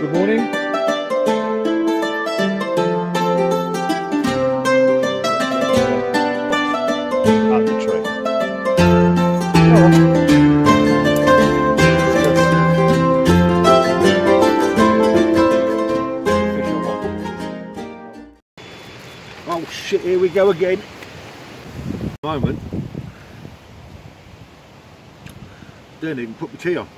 Good morning. Up the tree. Oh shit, here we go again. Moment. Didn't even put my tea on.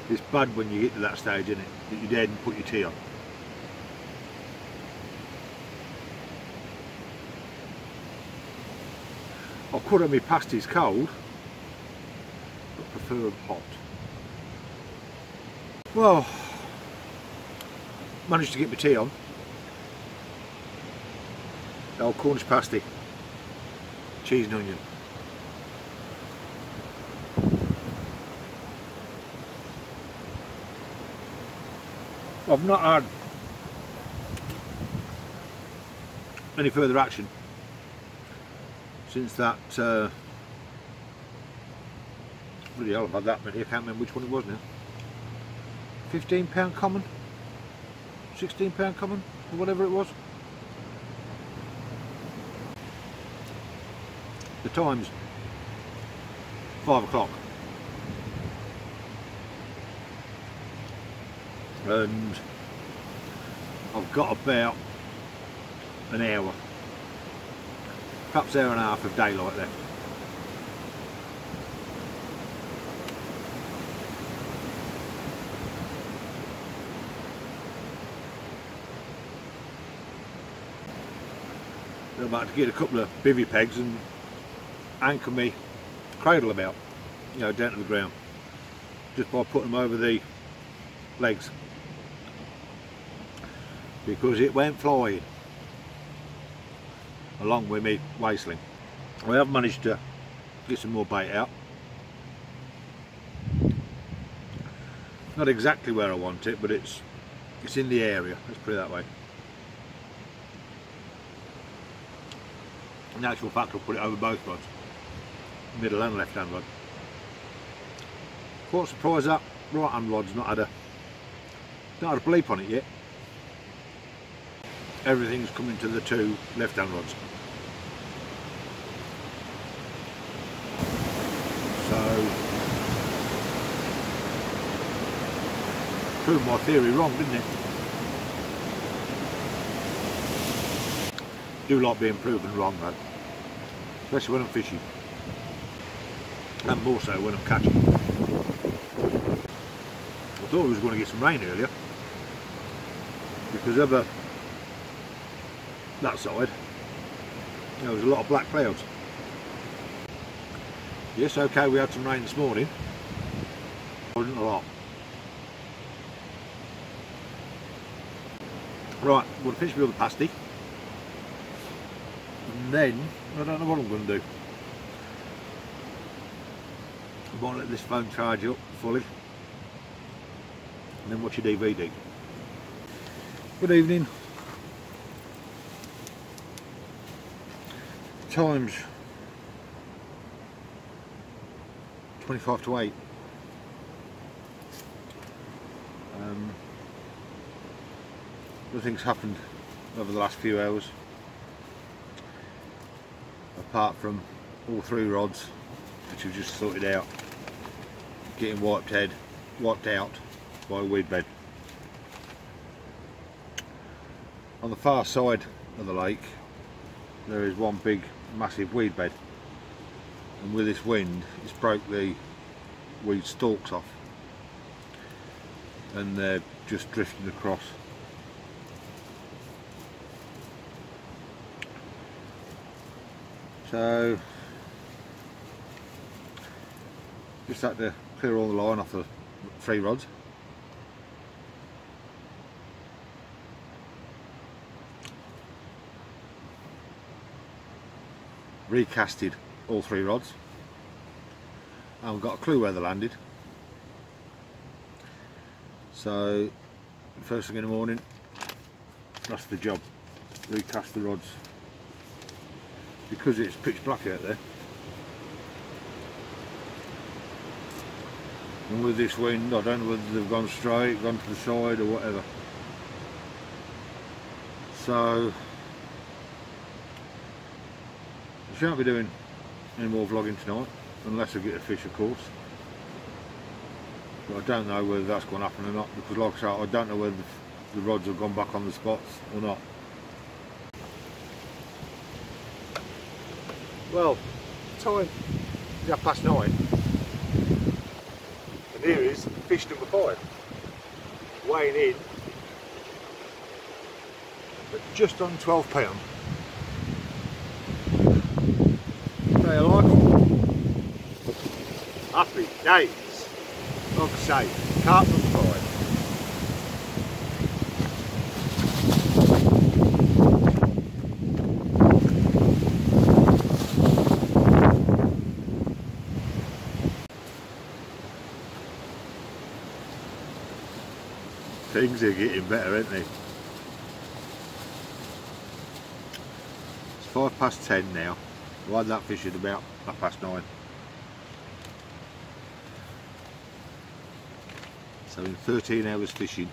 It's bad when you get to that stage, isn't it? That you didn't put your tea on. I could have my pasties cold, but prefer them hot. Well, managed to get my tea on. The old Cornish pasty, cheese and onion. I've not had any further action since that, bloody hell, I've had that many, I can't remember which one it was now. £15 common? £16 common? Or whatever it was. The time's 5 o'clock. And I've got about an hour, perhaps hour and a half of daylight left. I'm about to get a couple of bivvy pegs and anchor me cradle about, you know, down to the ground, just by putting them over the legs, because it went flying along with me waistling. I have managed to get some more bait out. Not exactly where I want it, but it's in the area, let's put it that way. In actual fact, I'll put it over both rods, middle and left hand rod. Quite surprised that right hand rod's not had a bleep on it yet. Everything's coming to the two left hand rods. So proved my theory wrong, didn't it? Do like being proven wrong, though, especially when I'm fishing, and more so when I'm catching. I thought we was going to get some rain earlier, because over that side there was a lot of black clouds. Yes, okay, we had some rain this morning, wasn't a lot. Right, we'll finish with the pasty, and then I don't know what I'm going to do. I might let this phone charge up fully and then watch a DVD. Good evening. Time's 25 to 8. Nothing's happened over the last few hours, apart from all three rods, which we've just sorted out, getting wiped out by a weed bed. On the far side of the lake there is one big massive weed bed, and with this wind it's broke the weed stalks off and they're just drifting across. So just had to clear all the line off the three rods. Recasted all three rods. I haven't got a clue where they landed. So first thing in the morning, that's the job, recast the rods, because it's pitch black out there, and with this wind I don't know whether they've gone straight, gone to the side or whatever. So I shan't be doing any more vlogging tonight, unless I get a fish of course, but I don't know whether that's going to happen or not, because like I say, I don't know whether the rods have gone back on the spots or not. Well, time is 9:30, and here is fish number 5, weighing in at just on 12 pounds. Say hello. Happy days. Like I say, carp number 5. Things are getting better, aren't they? It's 10:05 now. I had that fish at about 9:30. So in 13 hours fishing,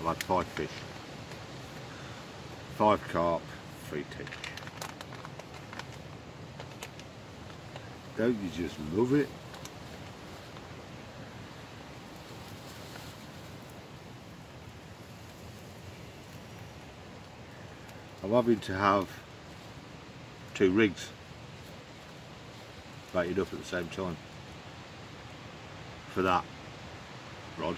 I've had 5 fish. 5 carp, 3 tench. Don't you just love it? I'm having to have 2 rigs baited up at the same time for that rod.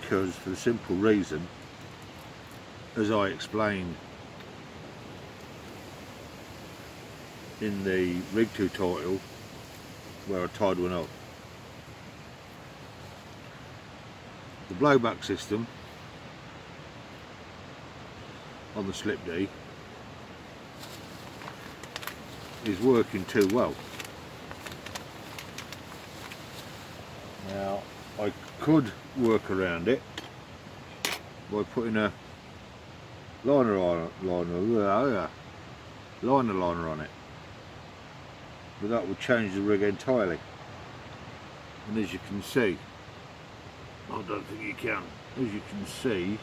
Because for the simple reason, as I explained in the rig tutorial where I tied one up, the blowback system on the slip D is working too well. Now I could work around it by putting a liner on it, but that would change the rig entirely, and as you can see, I don't think you can, as you can see,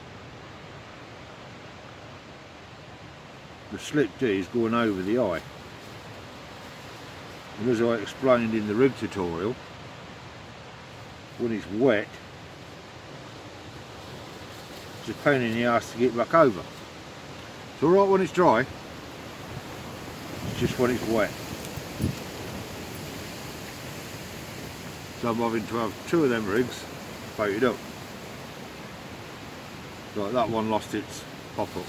the slip D is going over the eye, and as I explained in the rig tutorial, when it's wet it's a pain in the ass to get back over. It's alright when it's dry, it's just when it's wet. So I'm having to have 2 of them rigs baited up. Like that one lost its pop-up.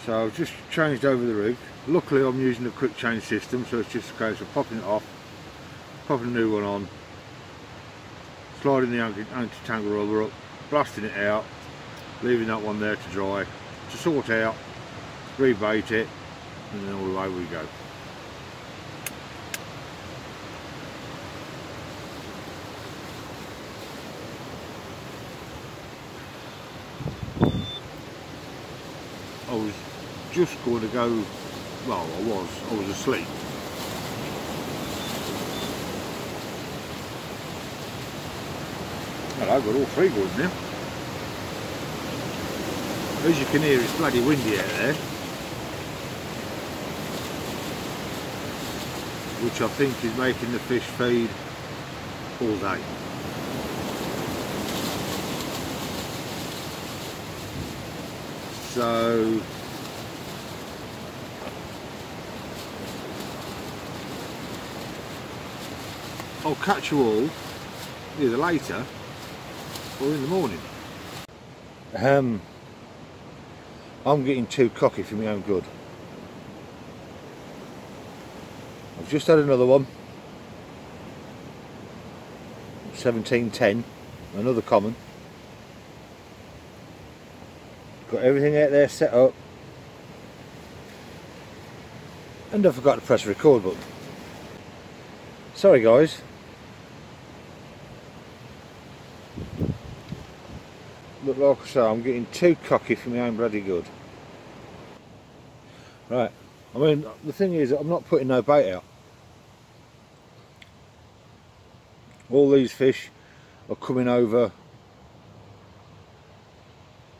So I've just changed over the rig. Luckily I'm using a quick change system, so it's just a case of popping it off, popping a new one on, sliding the anti-tangle rubber up, blasting it out, leaving that one there to dry, to sort out, rebait it, and then all away we go. I was just going to go, well I was asleep. Well, I've got all 3 going now. As you can hear, it's bloody windy out there, which I think is making the fish feed all day. So I'll catch you all either later or in the morning. I'm getting too cocky for my own good. I've just had another one, 1710, another common, Got everything out there set up. And I forgot to press the record button. Sorry guys. Look, like I say, I'm getting too cocky for my own bloody good. Right, I mean, the thing is, I'm not putting no bait out. All these fish are coming over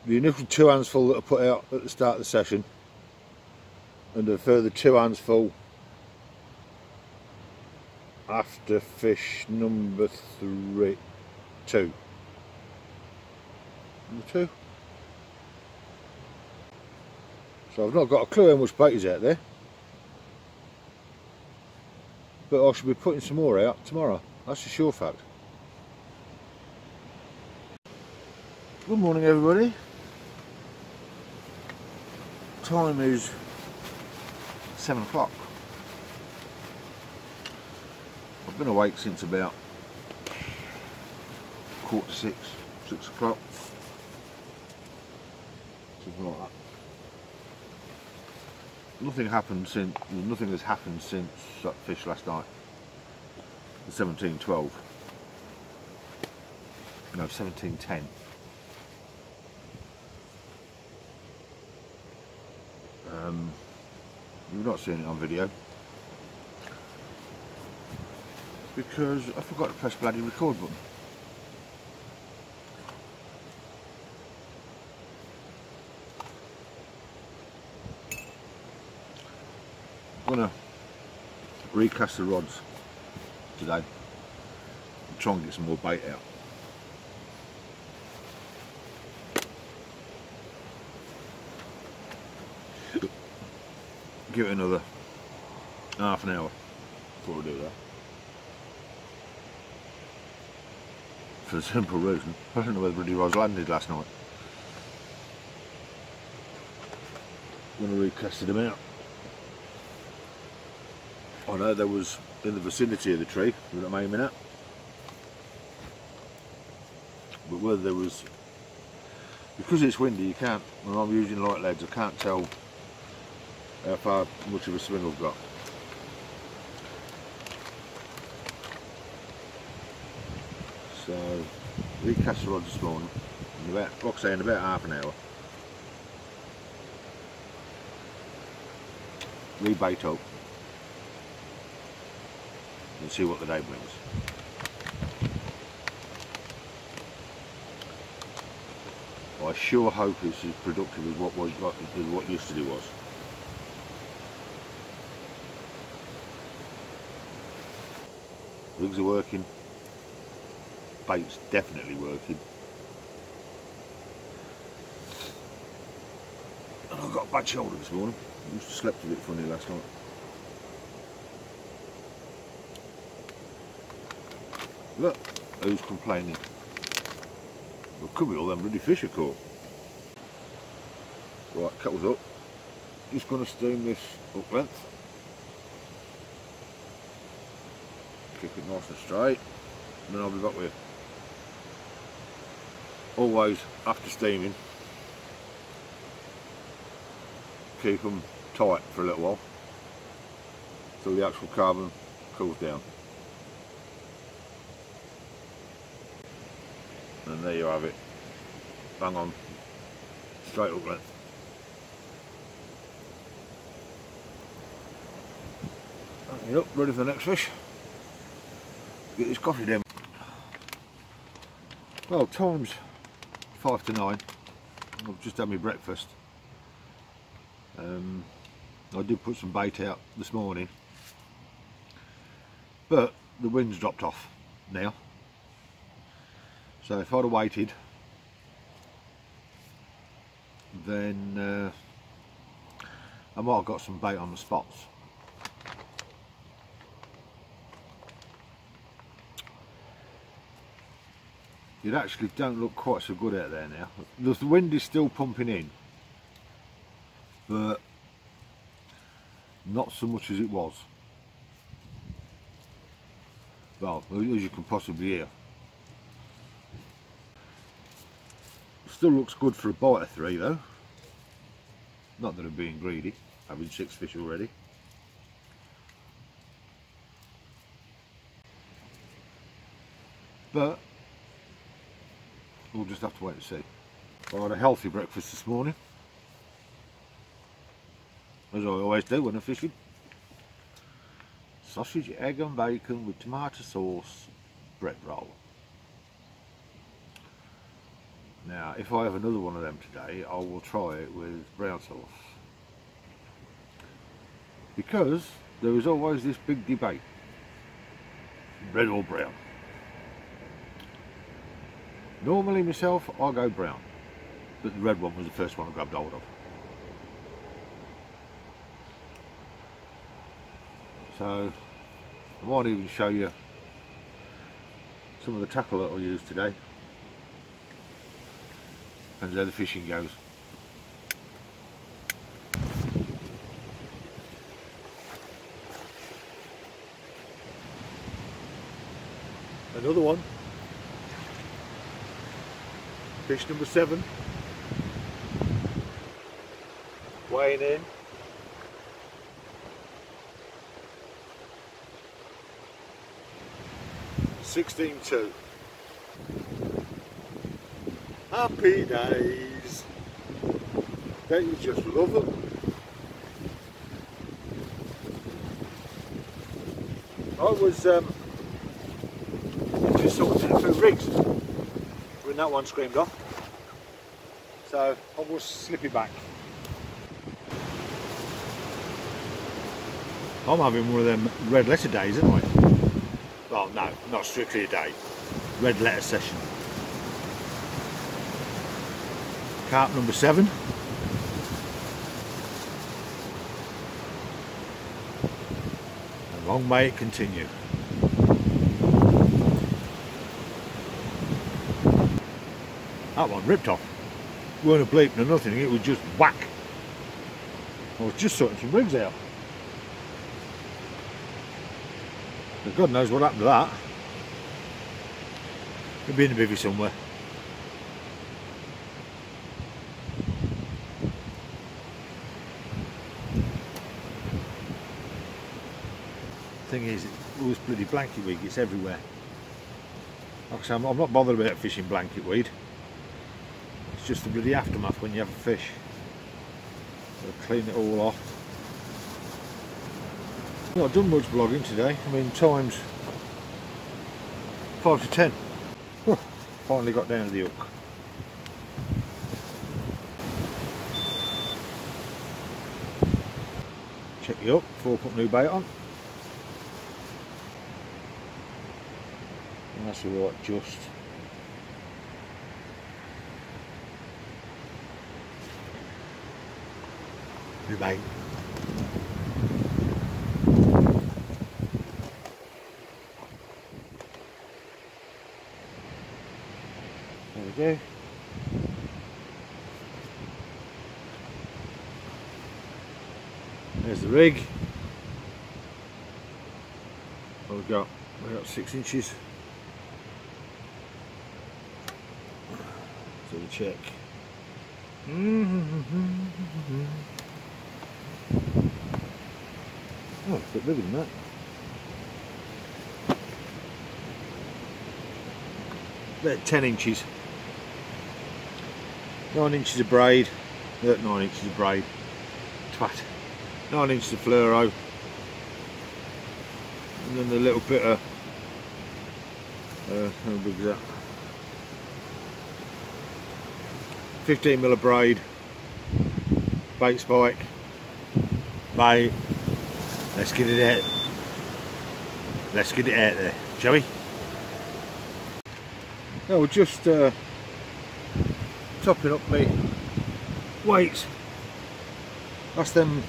the initial 2 handsful that I put out at the start of the session, and a further 2 handsful after fish number 2. Number 2. So I've not got a clue how much bait is out there, but I should be putting some more out tomorrow. That's a sure fact. Good morning everybody. Time is 7 o'clock. I've been awake since about 5:45, 6 o'clock. Something like that. Nothing has happened since that fish last night. The 1712. No, 1710. You've not seen it on video because I forgot to press bloody record button. I'm gonna recast the rods today and try and get some more bait out. Give it another half an hour before we do that. For the simple reason, I don't know whether the rods landed last night. I'm going to recast them out. I know there was in the vicinity of the tree that I'm aiming at, but whether there was, because it's windy, you can't, when I'm using light leads, I can't tell how much of a swing I've got. So recast the rods this morning in about, like I say, in about half an hour. Rebait up and see what the day brings. I sure hope it's as productive as what yesterday was. Rigs are working, bait's definitely working, and I've got a bad shoulder this morning. I must have slept a bit funny last night. Look, who's complaining? Well, could be all them bloody fish are caught. Right, kettle's up. Just going to steam this up length. Keep it nice and straight, and then I'll be back with you. Always, after steaming, keep them tight for a little while, till the actual carbon cools down. And there you have it. Bang on, straight up length. Hang it up, ready for the next fish. Get this coffee down. Well, time's 5 to 9. I've just had my breakfast. I did put some bait out this morning, but the wind's dropped off now. So if I'd have waited, then I might have got some bait on the spots. It actually don't look quite so good out there now. The wind is still pumping in, but not so much as it was. Well, as you can possibly hear. Still looks good for a bite of 3 though. Not that I'm being greedy, having 6 fish already. But we'll just have to wait and see. I had a healthy breakfast this morning, as I always do when I'm fishing. Sausage, egg and bacon with tomato sauce, bread roll. Now if I have another one of them today, I will try it with brown sauce. Because there is always this big debate, red or brown. Normally myself, I go brown, but the red one was the first one I grabbed hold of. So I might even show you some of the tackle that I used today. Depends how the fishing goes. Another one. Fish number 7. Weighing in. $16.2. Happy days. Don't you just love them? I was just sorting a few rigs when that one screamed off, so I was slipping back. I'm having one of them red letter days, aren't I? Well, no, not strictly a day. Red letter session. Carp number 7. And long may it continue. That one ripped off. Weren't a bleep or nothing, it was just whack. I was just sorting some rigs out. But God knows what happened to that. It'd be in a bivvy somewhere. Thing is, it was bloody blanket weed, it's everywhere. Like I say, I'm not bothered about fishing blanket weed. It's just the bloody aftermath when you have a fish. Gotta clean it all off. Not done much vlogging today. I mean, time's 5 to 10. Finally got down to the hook. Check the hook before I put new bait on. And that's alright, just. New bait. There we go. There's the rig. What we got? We got 6 inches. So we check. Oh, it's a bit bigger than that. They're 10 inches. 9 inches of braid. 9 inches of braid. Twat. 9 inches of fluoro. And then the little bit of how big is that? 15mm of braid. Bait spike. Bait. Let's get it out. Let's get it out there, shall we? Now we're just topping up my weights. That's them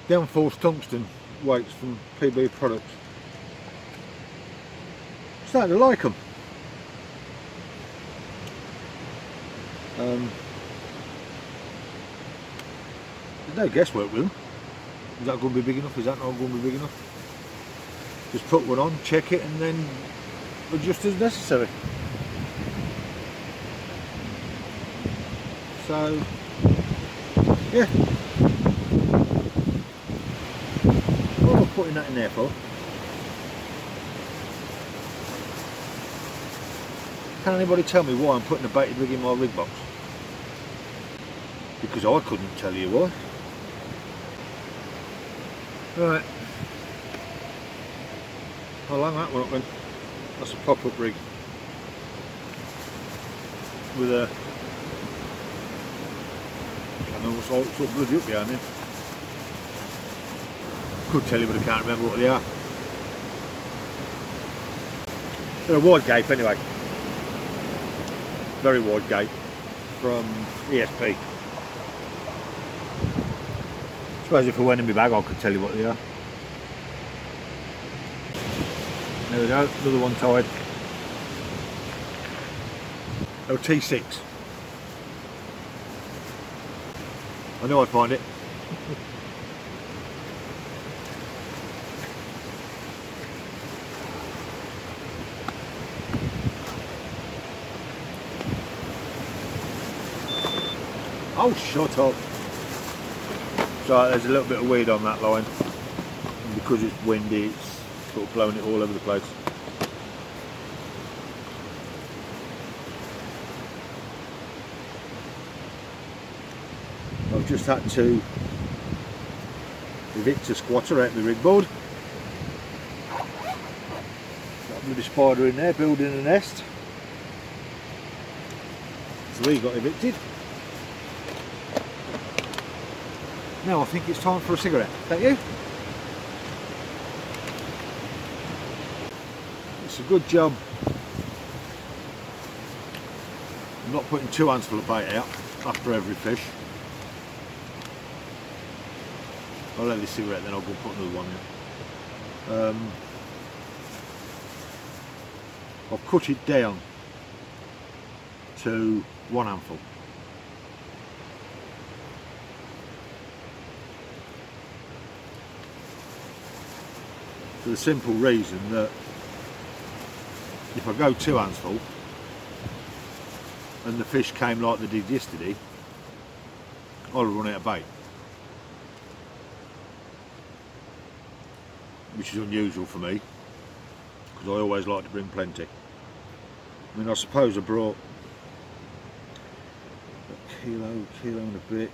downforce tungsten weights from PB Products. Starting to like them. There's no guesswork with them. Is that going to be big enough? Is that not going to be big enough? Just put one on, check it, and then adjust as necessary. So yeah, what am I putting that in there for? Can anybody tell me why I'm putting a baited rig in my rig box? Because I couldn't tell you why. Right, I'll hang that one up then. That's a pop-up rig with a, I don't know what's all bloody up behind it. Could tell you, but I can't remember what they are. They're a wide gape anyway. Very wide gape from ESP. I suppose if I went in my bag I could tell you what they are. There we go, another one tied. Oh, T6. I know I'd find it. Oh, shut up. So there's a little bit of weed on that line, and because it's windy it's sort of blowing it all over the place. I've just had to evict a squatter out of the rig board. Got a bloody spider in there building a nest. So he got evicted. Now I think it's time for a cigarette, don't you? It's a good job I'm not putting 2 handsful of bait out after every fish. I'll let this cigarette, then I'll go put another one in. I've cut it down to 1 handful. For the simple reason that if I go 2 handsful and the fish came like they did yesterday, I'll run out of bait, which is unusual for me because I always like to bring plenty. I mean, I suppose I brought a kilo and a bit.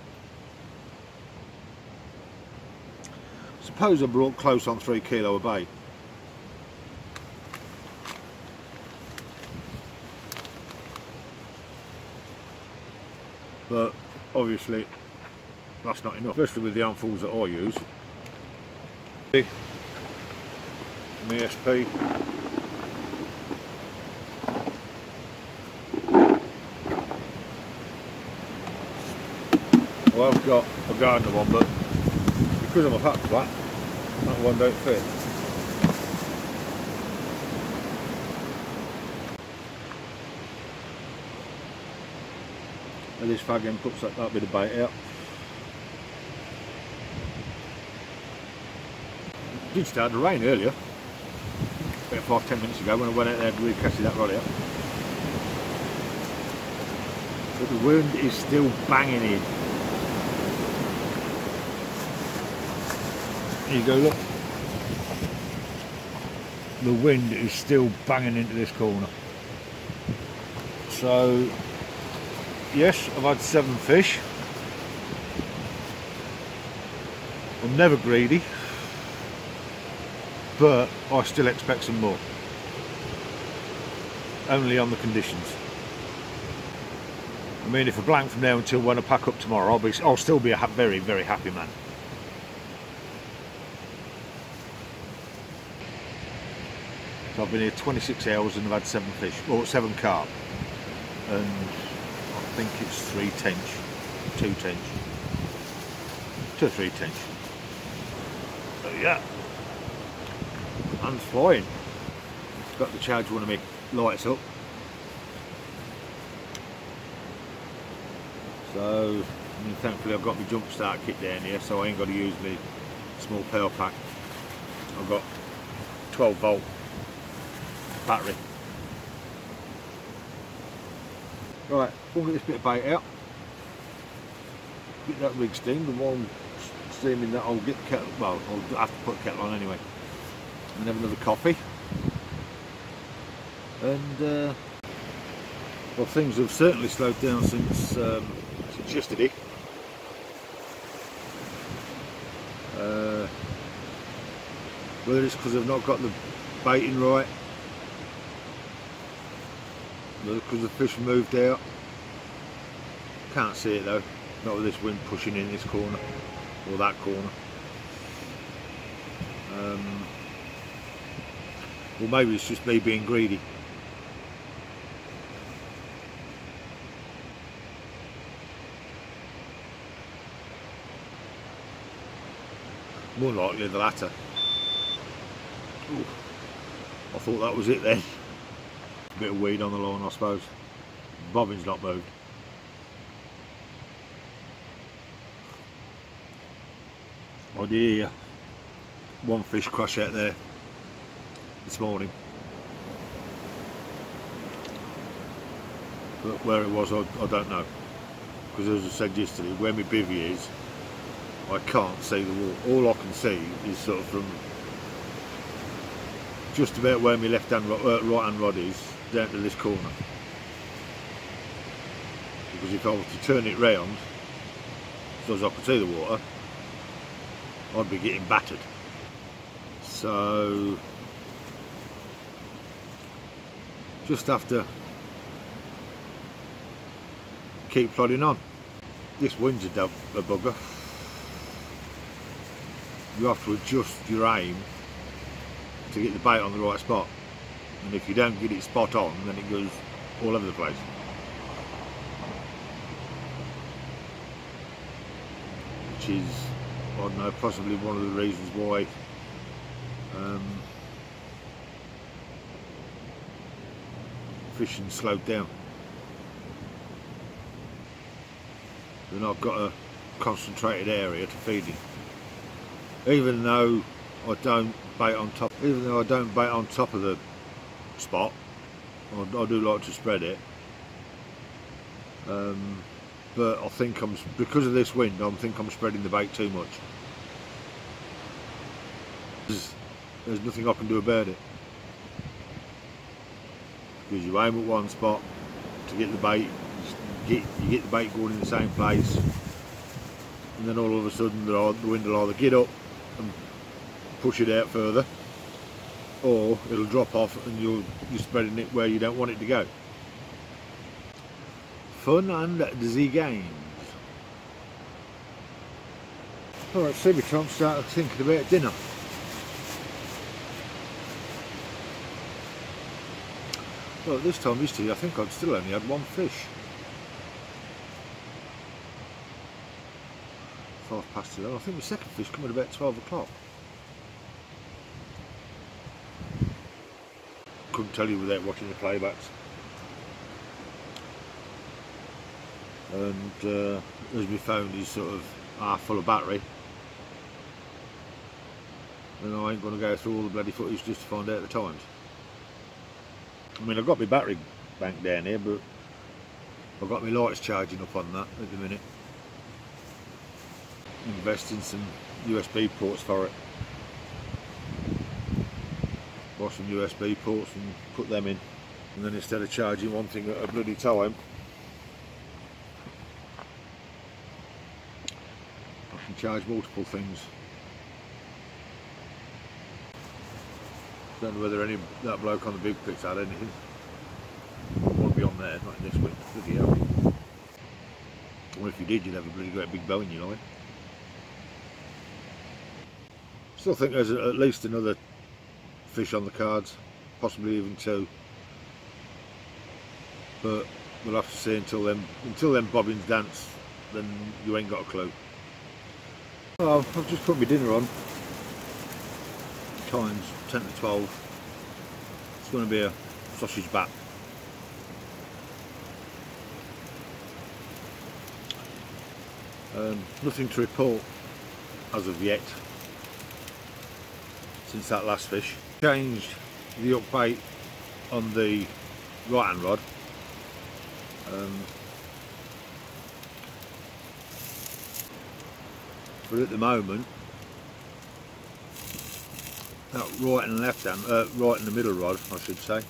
Suppose I brought close on 3 kilo of bait. But obviously that's not enough, especially with the handfuls that I use. From ESP. Well, I've got a Gardner one, but because I'm a pack flat, that one don't fit. And this fag end puts that bit of bait out. It did start to rain earlier, about 5-10 minutes ago when I went out there to recast that rod out. But the wind is still banging in. There you go, look. The wind is still banging into this corner. So, yes, I've had 7 fish. I'm never greedy, but I still expect some more. Only on the conditions. I mean, if I blank from now until when I pack up tomorrow, I'll still be a very, very happy man. So I've been here 26 hours and I've had 7 fish, or 7 carp, and I think it's 3 tench, 2 tench, 2 or 3 tench. So yeah, hands flying. Got to charge one of my lights up. So, I mean, thankfully I've got my jump start kit down here, so I ain't got to use my small power pack. I've got 12 volt battery. Right, we'll get this bit of bait out. get that rig steamed, and while I'm steaming that I'll get the kettle, well I'll have to put the kettle on anyway, and have another coffee. And well, things have certainly slowed down since yesterday. Whether it's because I've not got the baiting right, whether because the fish moved out, can't see it though, not with this wind pushing in this corner or that corner. Well, maybe it's just me being greedy. More likely the latter. Ooh, I thought that was it then. A bit of weed on the lawn, I suppose. Bobbin's not moved. I did hear one fish crash out there this morning. But where it was, I don't know. Because as I said yesterday, where my bivvy is, I can't see the water. All I can see is sort of from just about where my left hand, right hand rod is, down to this corner. Because if I was to turn it round, so as I could see the water, I'd be getting battered. So just have to keep plodding on. This wind's a bugger. You have to adjust your aim to get the bait on the right spot, and if you don't get it spot on, then it goes all over the place. Which is, I don't know, possibly one of the reasons why fishing slowed down. Then I've got a concentrated area to feed in. Even though I don't bait on top, of the spot, I do like to spread it. But I think because of this wind, I think I'm spreading the bait too much. There's nothing I can do about it. Because you aim at one spot to get the bait, you get the bait going in the same place, and then all of a sudden the wind will either get up and push it out further, or it'll drop off and you're spreading it where you don't want it to go. Fun and dizzy games. Alright, see me Tom started thinking about dinner. Well, this time yesterday I think I'd still only had one fish. 11:05. I think the second fish come at about 12 o'clock. Couldn't tell you without watching the playbacks. And as my phone is sort of half full of battery, then I ain't going to go through all the bloody footage just to find out the times. I mean, I've got my battery bank down here, but I've got my lights charging up on that at the minute. Investing some USB ports for it. Buy some USB ports and put them in, and then instead of charging one thing at a bloody time, I can charge multiple things. Don't know whether that bloke on the big pits had anything. Won't be on there, not in this week. Bloody hell. Or if you did, you'd have a bloody great big bow in your line. Still think there's at least another fish on the cards, possibly even two. But we'll have to see until them bobbins dance, then you ain't got a clue. Well, I've just put my dinner on. Time's 10 to 12. It's going to be a sausage bat. Nothing to report as of yet since that last fish. Changed the up bait on the right hand rod. But at the moment, that right and left hand, right and the middle rod, I should say,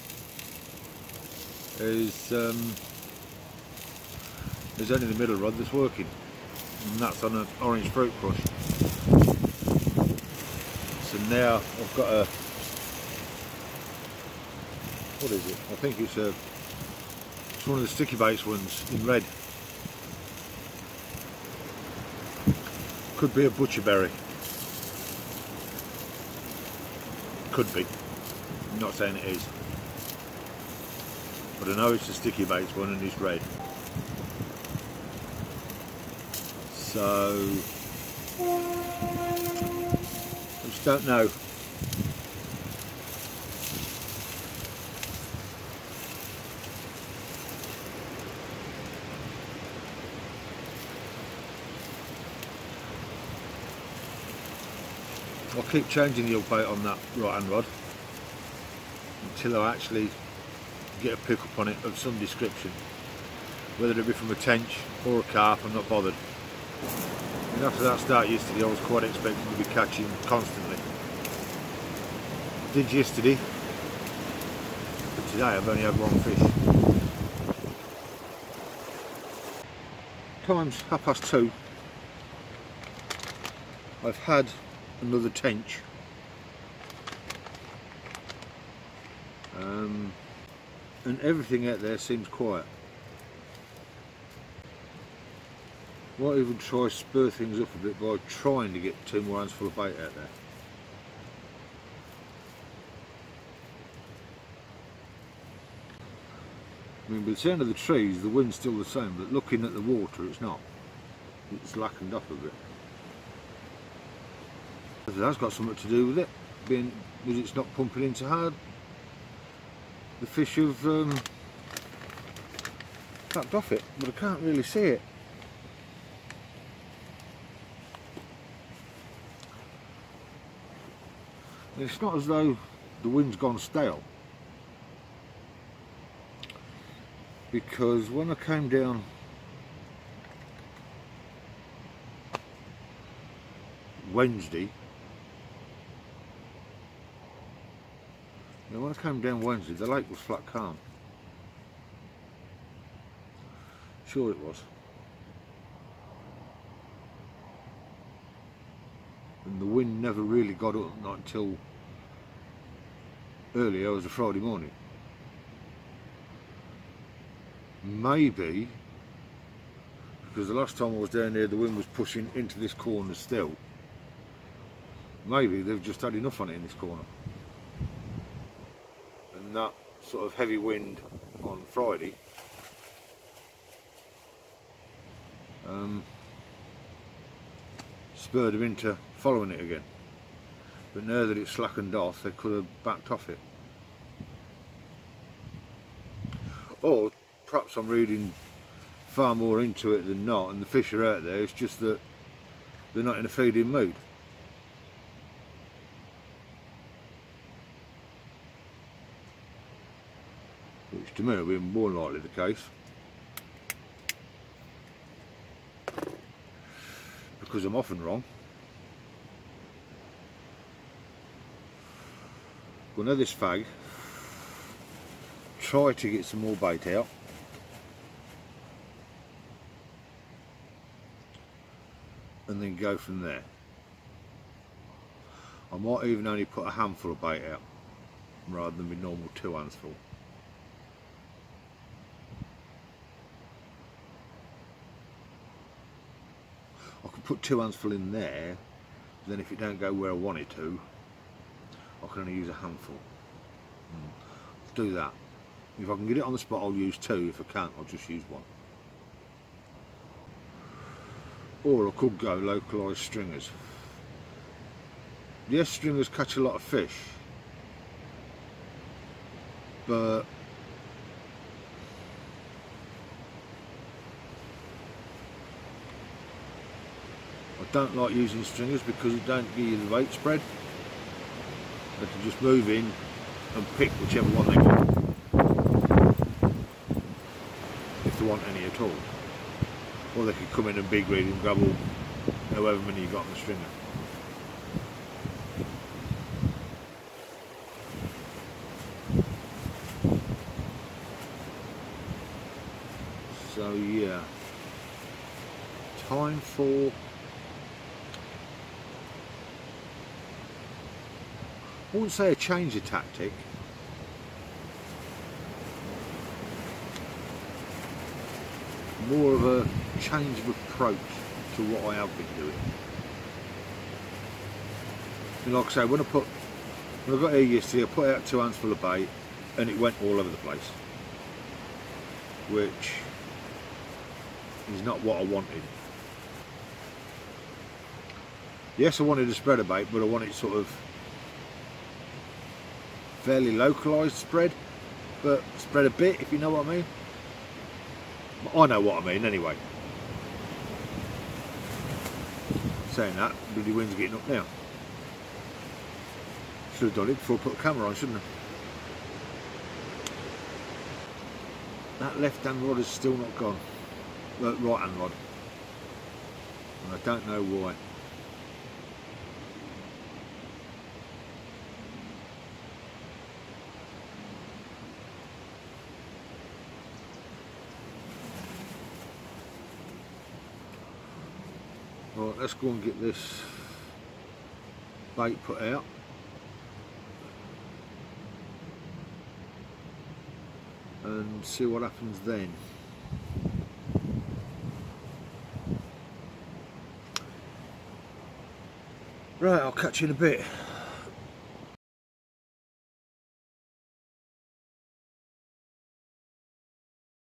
is there's only the middle rod that's working, and that's on an orange fruit crush. So now I've got a, what is it? I think it's one of the sticky base ones in red. Could be a butcherberry. Could be. I'm not saying it is. But I know it's a sticky base one and it's red. So I just don't know. I'll keep changing the update on that right hand rod until I actually get a pick up on it of some description. Whether it be from a tench or a carp, I'm not bothered. And after that start yesterday, I was quite expecting to be catching constantly. Did yesterday, but today I've only had one fish. Time's 2:30. I've had another tench, and everything out there seems quiet. Might even try spur things up a bit by trying to get 2 more hands full of bait out there. I mean, by the sound of the trees, the wind's still the same, but looking at the water, it's not. It's slackened off a bit. That's got something to do with it, being because it's not pumping in so hard. The fish have backed off it, but I can't really see it. It's not as though the wind's gone stale, because when I came down Wednesday, when I came down Wednesday, the lake was flat calm. Sure it was. And the wind never really got up, not until early hours of Friday morning. Maybe because the last time I was down there the wind was pushing into this corner still. Maybe they've just had enough on it in this corner. And that sort of heavy wind on Friday spurred them into following it again. But now that it's slackened off, they could have backed off it. Or perhaps I'm reading far more into it than not, and the fish are out there, it's just that they're not in a feeding mood. Which to me will be more likely the case. Because I'm often wrong. Well, now this fag, try to get some more bait out. And then go from there. I might even only put a handful of bait out rather than my normal 2 hands full. I could put 2 hands full in there, then if it don't go where I want it to, I can only use a handful. Do that. If I can get it on the spot, I'll use 2. If I can't, I'll just use 1. Or I could go localised stringers. Yes, stringers catch a lot of fish, but I don't like using stringers because it don't give you the weight spread. They can just move in and pick whichever one they want, if they want any at all. Or they could come in and big read and grab all however many you got on the stringer. So yeah, time for I wouldn't say a change of tactic, more of a change of approach to what I have been doing. And like I say, when I got here yesterday, I put out 2 hands full of bait and it went all over the place, which is not what I wanted. Yes, I wanted a spreader bait, but I wanted sort of fairly localised spread, but spread a bit, if you know what I mean. I know what I mean anyway. Saying that, bloody wind's getting up now. Should have done it before I put the camera on, shouldn't I? That left hand rod is still not gone. Right hand rod. And I don't know why. Right, let's go and get this bait put out. And see what happens then. Right, I'll catch you in a bit.